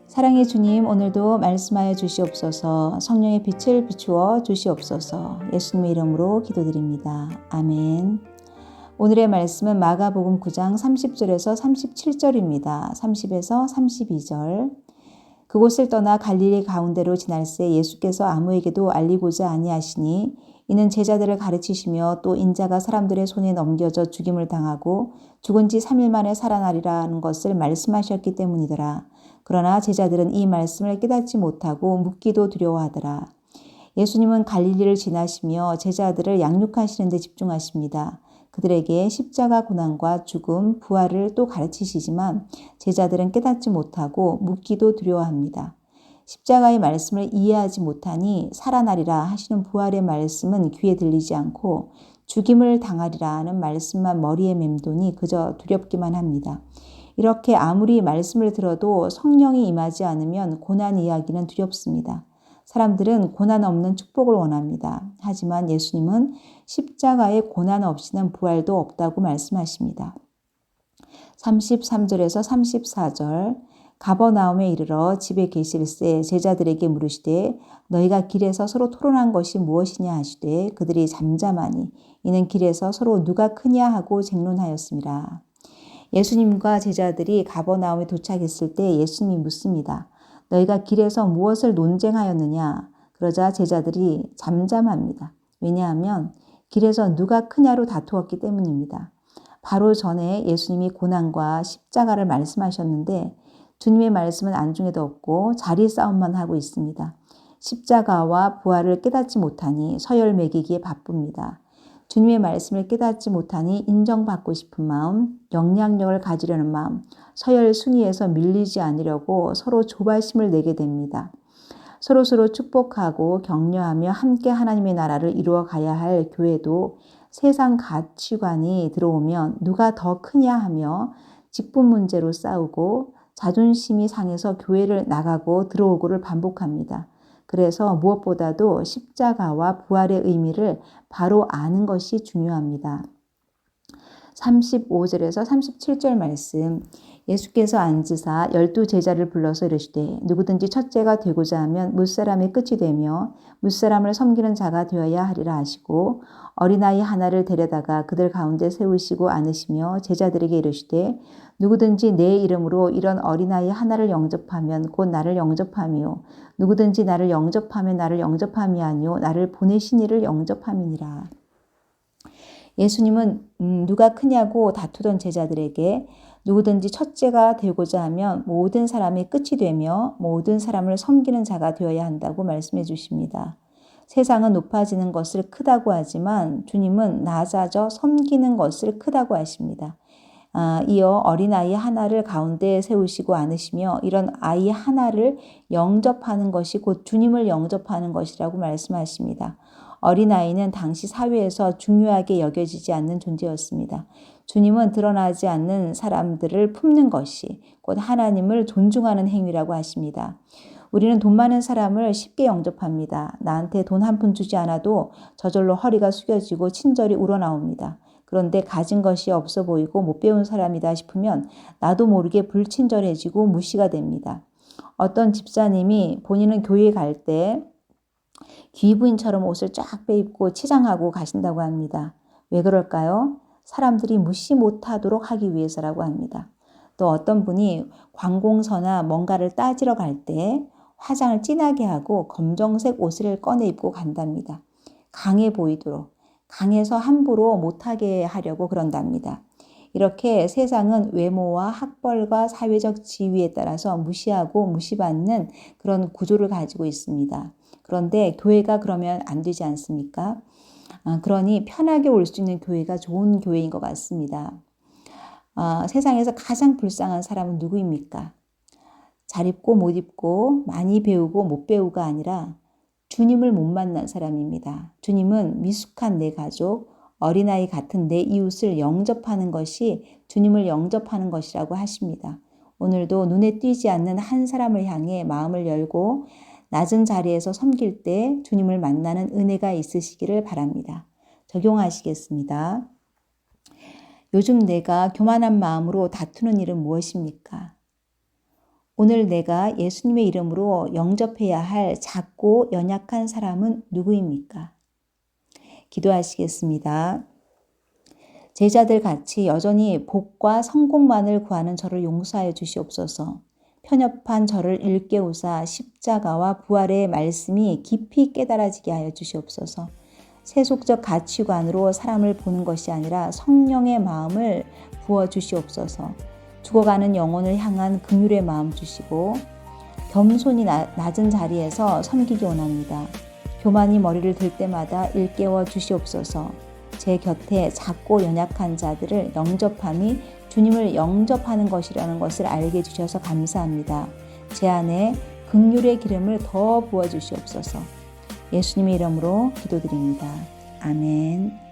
사랑의 주님, 오늘도 말씀하여 주시옵소서. 성령의 빛을 비추어 주시옵소서. 예수님의 이름으로 기도드립니다. 아멘. 오늘의 말씀은 마가복음 9장 30절에서 37절입니다. 30에서 32절. 그곳을 떠나 갈릴리 가운데로 지날새 예수께서 아무에게도 알리고자 아니하시니 이는 제자들을 가르치시며 또 인자가 사람들의 손에 넘겨져 죽임을 당하고 죽은 지 3일 만에 살아나리라는 것을 말씀하셨기 때문이더라. 그러나 제자들은 이 말씀을 깨닫지 못하고 묻기도 두려워하더라. 예수님은 갈릴리를 지나시며 제자들을 양육하시는 데 집중하십니다. 그들에게 십자가 고난과 죽음, 부활을 또 가르치시지만 제자들은 깨닫지 못하고 묻기도 두려워합니다. 십자가의 말씀을 이해하지 못하니 살아나리라 하시는 부활의 말씀은 귀에 들리지 않고 죽임을 당하리라 하는 말씀만 머리에 맴도니 그저 두렵기만 합니다. 이렇게 아무리 말씀을 들어도 성령이 임하지 않으면 고난 이야기는 두렵습니다. 사람들은 고난 없는 축복을 원합니다. 하지만 예수님은 십자가의 고난 없이는 부활도 없다고 말씀하십니다. 33절에서 34절. 가버나움에 이르러 집에 계실새 제자들에게 물으시되 너희가 길에서 서로 토론한 것이 무엇이냐 하시되 그들이 잠잠하니 이는 길에서 서로 누가 크냐 하고 쟁론하였습니다. 예수님과 제자들이 가버나움에 도착했을 때 예수님이 묻습니다. 너희가 길에서 무엇을 논쟁하였느냐? 그러자 제자들이 잠잠합니다. 왜냐하면 길에서 누가 크냐로 다투었기 때문입니다. 바로 전에 예수님이 고난과 십자가를 말씀하셨는데 주님의 말씀은 안중에도 없고 자리 싸움만 하고 있습니다. 십자가와 부활을 깨닫지 못하니 서열 매기기에 바쁩니다. 주님의 말씀을 깨닫지 못하니 인정받고 싶은 마음, 영향력을 가지려는 마음, 서열 순위에서 밀리지 않으려고 서로 조바심을 내게 됩니다. 서로서로 축복하고 격려하며 함께 하나님의 나라를 이루어 가야 할 교회도 세상 가치관이 들어오면 누가 더 크냐 하며 직분 문제로 싸우고 자존심이 상해서 교회를 나가고 들어오고를 반복합니다. 그래서 무엇보다도 십자가와 부활의 의미를 바로 아는 것이 중요합니다. 35절에서 37절 말씀. 예수께서 앉으사 12제자를 불러서 이르시되 누구든지 첫째가 되고자 하면 무사람의 끝이 되며 무사람을 섬기는 자가 되어야 하리라 하시고 어린아이 하나를 데려다가 그들 가운데 세우시고 앉으시며 제자들에게 이르시되 누구든지 내 이름으로 이런 어린아이 하나를 영접하면 곧 나를 영접함이요 누구든지 나를 영접하면 나를 영접함이 아니요 나를 보내신 이를 영접함이니라. 예수님은 누가 크냐고 다투던 제자들에게 누구든지 첫째가 되고자 하면 모든 사람이 끝이 되며 모든 사람을 섬기는 자가 되어야 한다고 말씀해 주십니다. 세상은 높아지는 것을 크다고 하지만 주님은 낮아져 섬기는 것을 크다고 하십니다. 이어 어린아이 하나를 가운데 세우시고 앉으시며 이런 아이 하나를 영접하는 것이 곧 주님을 영접하는 것이라고 말씀하십니다. 어린아이는 당시 사회에서 중요하게 여겨지지 않는 존재였습니다. 주님은 드러나지 않는 사람들을 품는 것이 곧 하나님을 존중하는 행위라고 하십니다. 우리는 돈 많은 사람을 쉽게 영접합니다. 나한테 돈 한 푼 주지 않아도 저절로 허리가 숙여지고 친절이 우러나옵니다. 그런데 가진 것이 없어 보이고 못 배운 사람이다 싶으면 나도 모르게 불친절해지고 무시가 됩니다. 어떤 집사님이 본인은 교회에 갈 때 귀부인처럼 옷을 쫙 빼입고 치장하고 가신다고 합니다. 왜 그럴까요? 사람들이 무시 못하도록 하기 위해서라고 합니다. 또 어떤 분이 관공서나 뭔가를 따지러 갈 때 화장을 진하게 하고 검정색 옷을 꺼내 입고 간답니다. 강해 보이도록, 강해서 함부로 못하게 하려고 그런답니다. 이렇게 세상은 외모와 학벌과 사회적 지위에 따라서 무시하고 무시받는 그런 구조를 가지고 있습니다. 그런데 교회가 그러면 안 되지 않습니까? 그러니 편하게 올 수 있는 교회가 좋은 교회인 것 같습니다. 세상에서 가장 불쌍한 사람은 누구입니까? 잘 입고 못 입고 많이 배우고 못 배우가 아니라 주님을 못 만난 사람입니다. 주님은 미숙한 내 가족, 어린아이 같은 내 이웃을 영접하는 것이 주님을 영접하는 것이라고 하십니다. 오늘도 눈에 띄지 않는 한 사람을 향해 마음을 열고 낮은 자리에서 섬길 때 주님을 만나는 은혜가 있으시기를 바랍니다. 적용하시겠습니다. 요즘 내가 교만한 마음으로 다투는 일은 무엇입니까? 오늘 내가 예수님의 이름으로 영접해야 할 작고 연약한 사람은 누구입니까? 기도하시겠습니다. 제자들 같이 여전히 복과 성공만을 구하는 저를 용서하여 주시옵소서. 편협한 저를 일깨우사 십자가와 부활의 말씀이 깊이 깨달아지게 하여 주시옵소서. 세속적 가치관으로 사람을 보는 것이 아니라 성령의 마음을 부어 주시옵소서. 죽어가는 영혼을 향한 긍휼의 마음 주시고 겸손히 낮은 자리에서 섬기기 원합니다. 교만이 머리를 들 때마다 일깨워 주시옵소서. 제 곁에 작고 연약한 자들을 영접함이 주님을 영접하는 것이라는 것을 알게 해주셔서 감사합니다. 제 안에 긍휼의 기름을 더 부어 주시옵소서. 예수님의 이름으로 기도드립니다. 아멘.